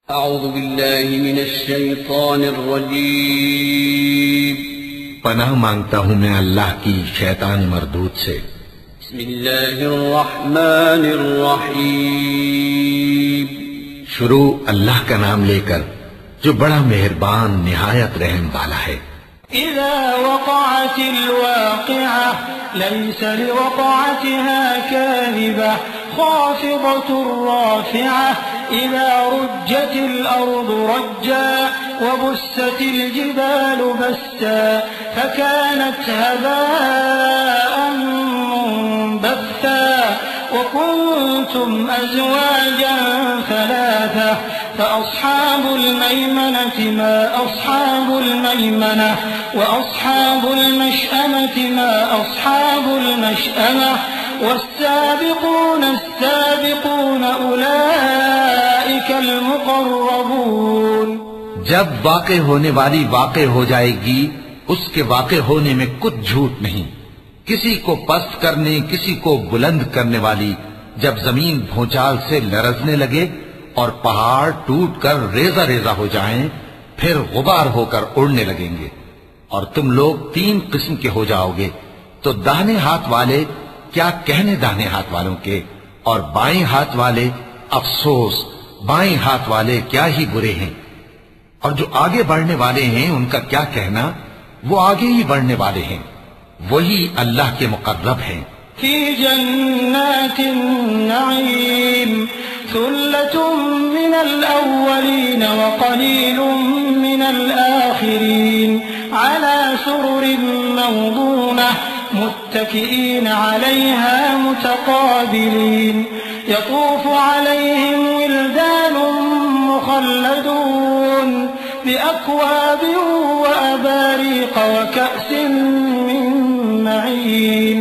अऊज़ु बिल्लाहि मिनश शैतानिर रजीम। पनाह मांगता हूँ मैं अल्लाह की शैतान मरदूद से। बिस्मिल्लाहिर रहमानिर रहीम। शुरू अल्लाह का नाम लेकर जो बड़ा मेहरबान निहायत रहम वाला है। इज़ा वक़अतिल वाक़िअह लैसा लिवक़अतिहा काज़िबह ख़ाफ़िदतुर राफ़िअह इज़ा रुज्जतिल अर्दु रज्जा वबुस्सतिल जिबालु बस्सा फकानत हबाअन मुंबत्था वकुंतुम अज़वाजन थलाथा فأصحاب الميمنة ما أصحاب الميمنة وأصحاب المشأمة ما أصحاب المشأمة والسابقون السابقون أولئك المقربون। जब वाक़े होने वाली वाक़े हो जाएगी उसके वाक़े होने में कुछ झूठ नहीं। किसी को पस्त करने किसी को बुलंद करने वाली जब जमीन भूचाल से लरजने लगे और पहाड़ टूटकर रेजा रेजा हो जाएं, फिर गुबार होकर उड़ने लगेंगे और तुम लोग तीन किस्म के हो जाओगे। तो दाहिने हाथ वाले क्या कहने दाहिने हाथ वालों के, और बाएं हाथ वाले अफसोस बाएं हाथ वाले क्या ही बुरे हैं। और जो आगे बढ़ने वाले हैं उनका क्या कहना, वो आगे ही बढ़ने वाले हैं, वही अल्लाह के मुकर्रब हैं। फी जन्नातिन नईम सुल्लतुम मिनल अव्वलीन व कलीलुम मिनल आखिरीन अला सुरुरिन मौदूनह मुत्तकिईन अलैहा मुतकाबिलीन यतूफु अलैहिम विल्दानुम मुखल्लदून बिअक्वाबिन व अबारीक़ व कअसिन मिन मईन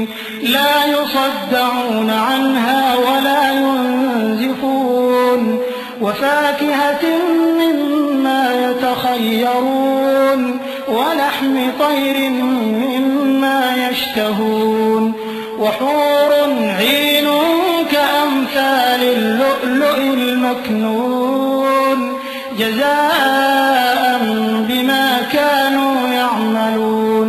ला युसद्दऊन अन्हा वला युनज़िफून वफ़ाकिहत मिम्मा यतख़य्यरून वलहम तैर मिम्मा यश्तहून वहूर ईन कअम्सालिल लुअ्लुइल मक्नून जज़ाअन बिमा कानू यअमलून।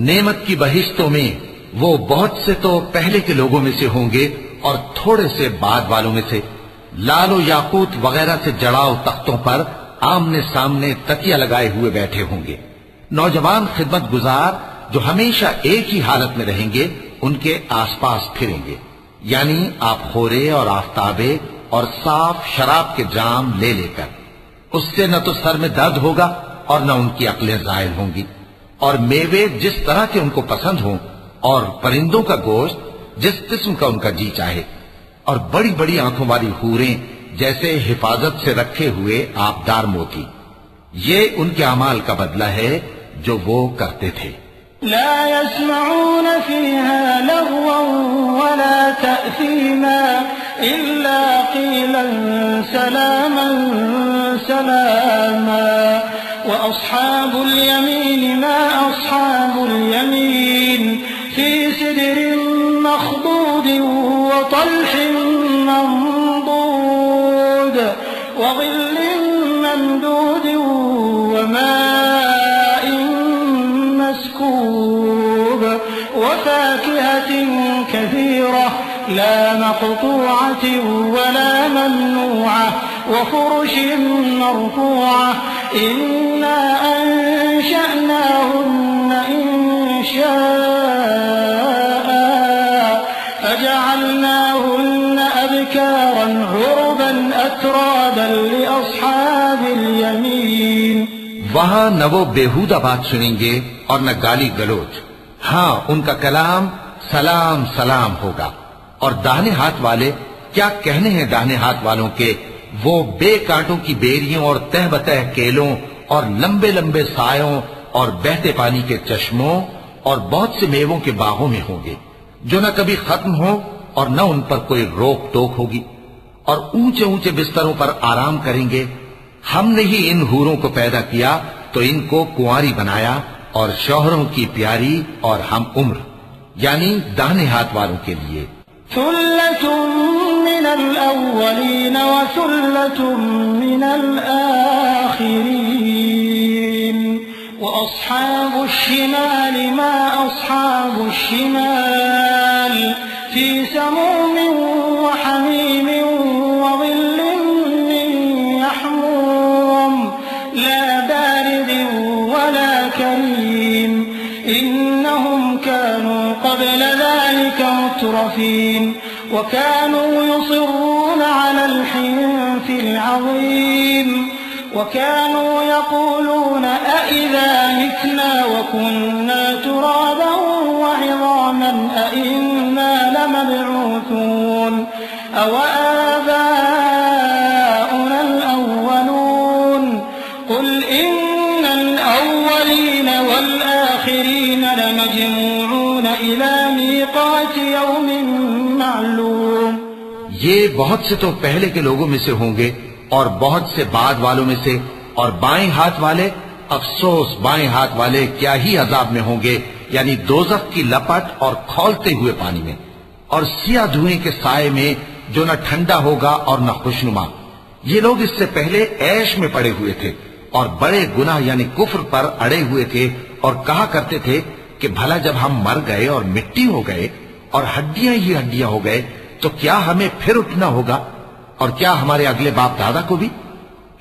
नेमत की बहिश्तों में वो बहुत से तो पहले के लोगों में से होंगे और थोड़े से बाद वालों में से। लालो याकूत वगैरह से जड़ाव तख्तों पर आमने सामने तकिया लगाए हुए बैठे होंगे। नौजवान खिदमत गुजार जो हमेशा एक ही हालत में रहेंगे उनके आसपास फिरेंगे, यानी आप खोरे और आफ्ताबे और साफ शराब के जाम ले लेकर। उससे न तो सर में दर्द होगा और न उनकी अक्लें जायल होंगी, और मेवे जिस तरह के उनको पसंद हों, और परिंदों का गोश्त जिस किस्म का उनका जी चाहे, और बड़ी बड़ी आंखों वाली हूरें जैसे हिफाजत से रखे हुए आबदार मोती। ये उनके अमाल का बदला है जो वो करते थे। ला यस्मऊन फीहा लग़वन वला तअसीमा इल्ला क़ीलन सलामन सलामा व अस्हाबुल यमीन मा अस्हाबुल यमीन फी सिदरिन मख़दूदिन व तल्हिन मंदूद व ज़िल्लिन ममदूदिन व माइन मस्कूब व फ़ाकिहतिन कसीरह ला मक़तूअतिन व ला ममनूअह व फ़ुरुशिन मरफ़ूअह इन्ना अंशअनाहुन्न इंशाअ फजअलनाहुन्न अबकारन उरबन अतराबन लिअस्हाबिल यमीन। वहां न वो बेहुदा बात सुनेंगे और न गाली गलोच। हाँ, उनका कलाम सलाम सलाम होगा। और दाहिने हाथ वाले क्या कहने हैं दाहिने हाथ वालों के, वो बेकांटों की बेरियों और तह बतह केलों और लंबे लंबे सायों और बहते पानी के चश्मों और बहुत से मेवों के बागों में होंगे जो न कभी खत्म हो और न उन पर कोई रोक टोक होगी, और ऊंचे ऊंचे बिस्तरों पर आराम करेंगे। हमने ही इन हूरों को पैदा किया तो इनको कुंवारी बनाया, और शौहरों की प्यारी और हम उम्र, यानी दाहिने हाथ वालों के लिए। सुल्लतुम मिनल अव्वलीन व सुल्लतुम मिनल आखिरीन व अस्हाबुश शिमाल मा अस्हाबुश शिमाल फी समूमिन व हमीमिन व ज़िल्लिन मिन यहमूम ला बारिदिन व ला करीम इन्नहुम कानू क़ब्ल ज़ालिका मुत्रफीन वकानू युसिर्रूना अलल हिन्सिल अज़ीम वकानू यक़ूलूना अइज़ा मितना वकुन्ना तुराबन वइज़ामन अइन्ना लमबऊसून अवआबाउनल अव्वलून क़ुल इन्नल अव्वलीन वल आखिरीन लमजमूऊन इला मीक़ाति यौमिन मालूम। ये बहुत से तो पहले के लोगों में से होंगे और बहुत से बाद वालों में से, और बाएं हाथ वाले, अफसोस बाएं हाथ वाले क्या ही अजाब में होंगे, यानी दोज़ख की लपट और खौलते हुए पानी में, और सिया धुएं के साए में जो न ठंडा होगा और न खुशनुमा। ये लोग इससे पहले ऐश में पड़े हुए थे और बड़े गुनाह यानी कुफ्र पर अड़े हुए थे, और कहा करते थे कि भला जब हम मर गए और मिट्टी हो गए और हड्डियां ही हड्डियां हो गए तो क्या हमें फिर उठना होगा, और क्या हमारे अगले बाप दादा को भी?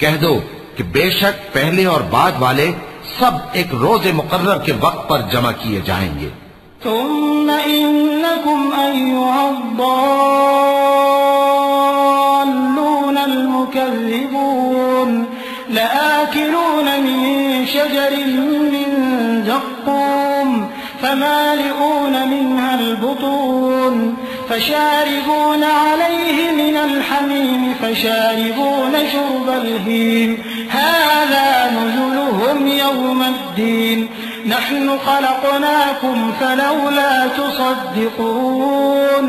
कह दो कि बेशक पहले और बाद वाले सब एक रोजे मुकर्रर के वक्त पर जमा किए जाएंगे। सुम्मा इन्नकुम अय्युहद्दाल्लूनल मुकज़्ज़िबून लआकिलून मिन शजरिन मिन ज़क़्क़ूम फमालिऊन मिनहल बुतून फशारिबून अलैहि मिनल हमीम फशारिबून शुर्बल हीम हाज़ा नुज़ुलुहुम यौमद्दीन नहनु खलक़नाकुम फलौला तुसद्दिक़ून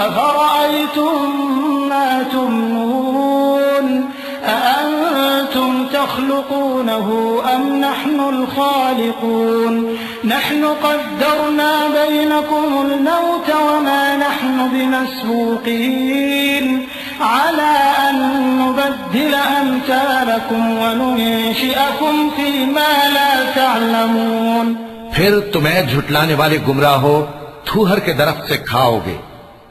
अफ़रअय्तुम मा तुमनून अअंतुम तख़्लुक़ूनहु अम नहनुल ख़ालिक़ून नहनु क़द्दरना बैनकुमुल मौत वमा नहनु बिमस्बूक़ीन अला अन नुबद्दिल अम्सालकुम व नुनशिअकुम फ़ीमा ला तअलमून। फिर तुम्हें झुटलाने वाले गुमराह हो थूहर के दरख्त से खाओगे,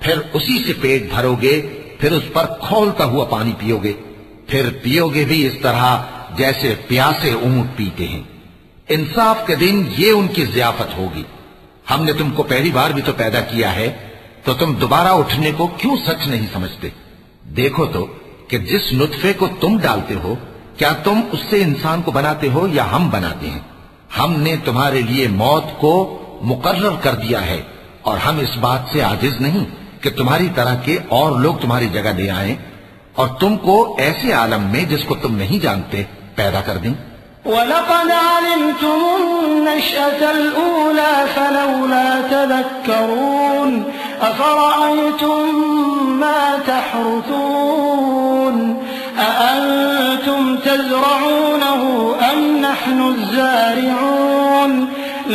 फिर उसी से पेट भरोगे, फिर उस पर खौलता हुआ पानी पियोगे, फिर पियोगे भी इस तरह जैसे प्यासे ऊंट पीते हैं। इंसाफ के दिन ये उनकी ज़ियाफत होगी। हमने तुमको पहली बार भी तो पैदा किया है, तो तुम दोबारा उठने को क्यों सच नहीं समझते? देखो तो कि जिस नुत्फे को तुम डालते हो क्या तुम उससे इंसान को बनाते हो या हम बनाते हैं? हमने तुम्हारे लिए मौत को मुकर्रर कर दिया है, और हम इस बात से आजिज नहीं कि तुम्हारी तरह के और लोग तुम्हारी जगह ले आएं और तुमको ऐसे आलम में जिसको तुम नहीं जानते पैदा कर दें। वलक़द अलिमतुमुन नशअतल ऊला फलौला तज़क्करून अफ़रअय्तुम मा तहरुथून अअंतुम तज़रऊनहु अम नहनुज़ ज़ारिऊन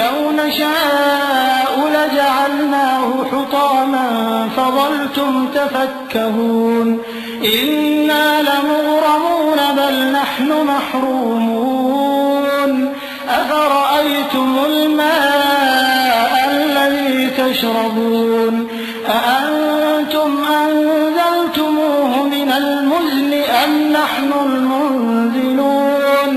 लौ नशाअ लजअलनाहु हुतामन फज़ल्तुम तफक्कहून इन्ना लमुग़रमून बल नहनु महरूमून अफ़रअय्तुमुल माअ अल्लज़ी तशरबून अअंतुम अनज़लतमूहु मिनल मुज़्नि अम नहनुल मुनज़िलून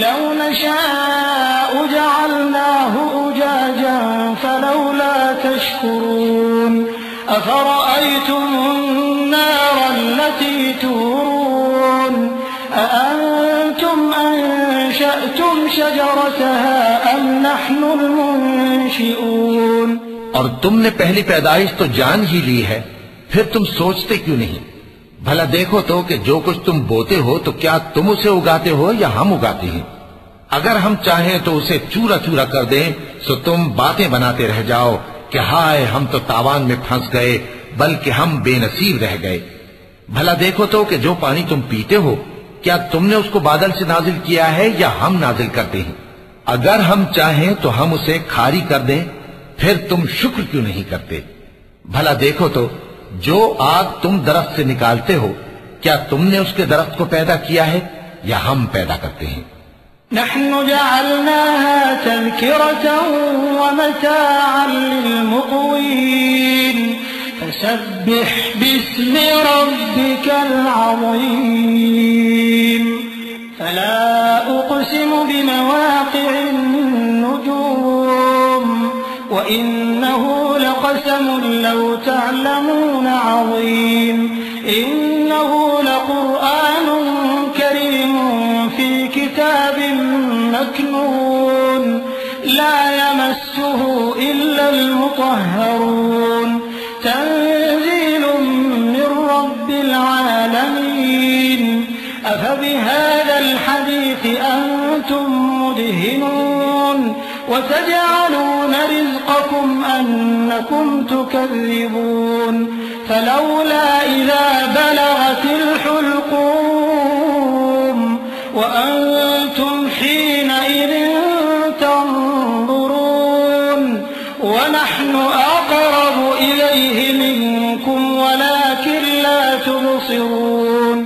लौ नशाअ जअलनाहु उजाजन फलौला तशकुरून अफ़रअय्तुमुन नार التي تورون أأنتم أنشأتم شجرتها أم نحن المنشئون। और तुमने पहली पैदाइश तो जान ही ली है, फिर तुम सोचते क्यों नहीं? भला देखो तो कि जो कुछ तुम बोते हो तो क्या तुम उसे उगाते हो या हम उगाते हैं? अगर हम चाहें तो उसे चूरा चूरा कर दें तो तुम बातें बनाते रह जाओ कि हाय हम तो तावान में फंस गए, बल्कि हम बेनसीब रह गए। भला देखो तो कि जो पानी तुम पीते हो क्या तुमने उसको बादल से नाजिल किया है या हम नाजिल करते हैं? अगर हम चाहें तो हम उसे खारी कर दें, फिर तुम शुक्र क्यों नहीं करते? भला देखो तो जो आग तुम दरख्त से निकालते हो, क्या तुमने उसके दरख्त को पैदा किया है या हम पैदा करते हैं? नहनु जअलनाहा तज़किरतन व मताअन लिलमुक़वीन फसब्बिह बिस्मि रब्बिकल अज़ीम फला उक़सिमु बिमवाक़िअन नुजूम व इन्नहु लक़समुन लौ तअलमून अज़ीम इन्नहु लक़ुरआनुन करीमुन फी किताबिन मकनून ला यमस्सुहु इल्लल मुतहहरून तंज़ीलुम मिन रब्बिल आलमीन अफबिहाज़ल हदीस अंतुम मुदहिनून वतजअलून रिज़्क़कुम अन्नकुम तुकज़्ज़िबून फलौला इज़ा बलगतिल हुल्क़ूम वअंतुम हीनइज़िन तंज़ुरून वनहनु अक़रबु इलैहि मिनकुम वलाकिन ला तुबसिरून।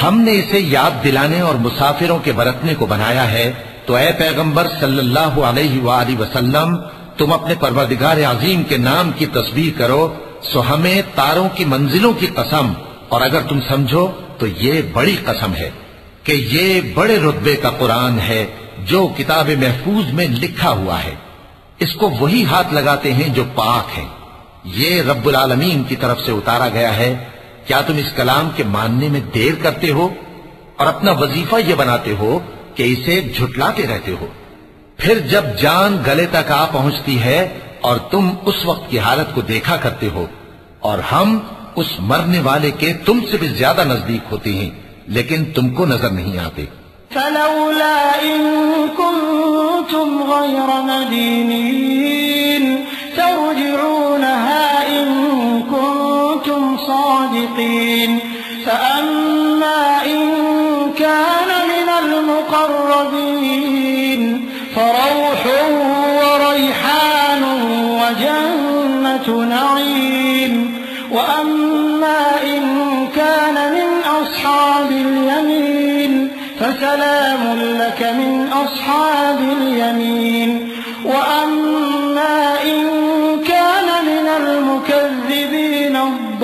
हमने इसे याद दिलाने और मुसाफिरों के बरतने को बनाया है, तो ए पैगंबर सल्लल्लाहु अलैहि वसल्लम, तुम अपने परवरदिगार अजीम के नाम की तस्बीह करो, सो हमें तारों की मंजिलों की कसम, और अगर तुम समझो तो ये बड़ी कसम है कि ये बड़े रुतबे का कुरान है जो किताब महफूज में लिखा हुआ है। इसको वही हाथ लगाते हैं जो पाक है। ये रब्बुल आलमीन की तरफ से उतारा गया है। क्या तुम इस कलाम के मानने में देर करते हो और अपना वजीफा ये बनाते हो कि इसे झुटलाते रहते हो? फिर जब जान गले तक आ पहुंचती है और तुम उस वक्त की हालत को देखा करते हो, और हम उस मरने वाले के तुमसे भी ज्यादा नजदीक होते हैं, लेकिन तुमको नजर नहीं आते। फलौला इन कुंतुम गैर मदीनीन तर्जिऊनहा इन कुंतुम सादिकीन फअम्मा इन कान मिनल मुक़र्रबीन फरौहुन व रैहानुन व जन्नतु नईम व अम्मा इन कान मिन अस्हाबिल यमीन फसलामुन लक मिन अस्हाबिल यमीन व अम्मा इन कान मिनल मुकज़्ज़िबीन अद्दाल्लीन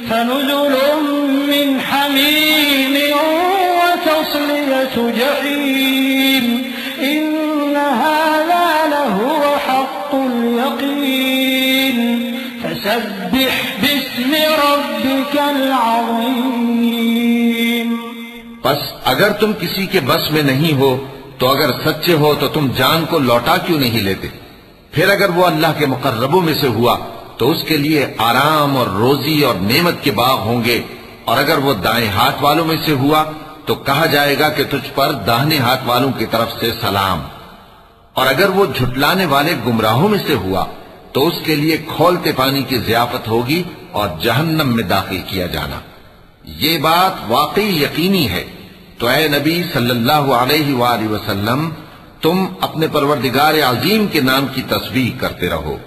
फनुज़ुलुम मिन हमीम व तस्लियतु जहीम इन्न हाज़ा लहुव हक़्क़ुल यक़ीन फसब्बिह बिस्मि रब्बिकल अज़ीम। बस अगर तुम किसी के बस में नहीं हो, तो अगर सच्चे हो तो तुम जान को लौटा क्यों नहीं लेते? फिर अगर वो अल्लाह के मुकर्रबों में से हुआ तो उसके लिए आराम और रोजी और नेमत के बाग होंगे, और अगर वो दाएं हाथ वालों में से हुआ तो कहा जाएगा कि तुझ पर दाहिने हाथ वालों की तरफ से सलाम, और अगर वो झुटलाने वाले गुमराहों में से हुआ तो उसके लिए खौलते पानी की ज़ियाफत होगी और जहन्नम में दाखिल किया जाना। ये बात वाकई यकीनी है। तो ए नबी सल्लल्लाहु अलैहि वसल्लम, तुम अपने परवरदिगार अजीम के नाम की तस्बीह करते रहो।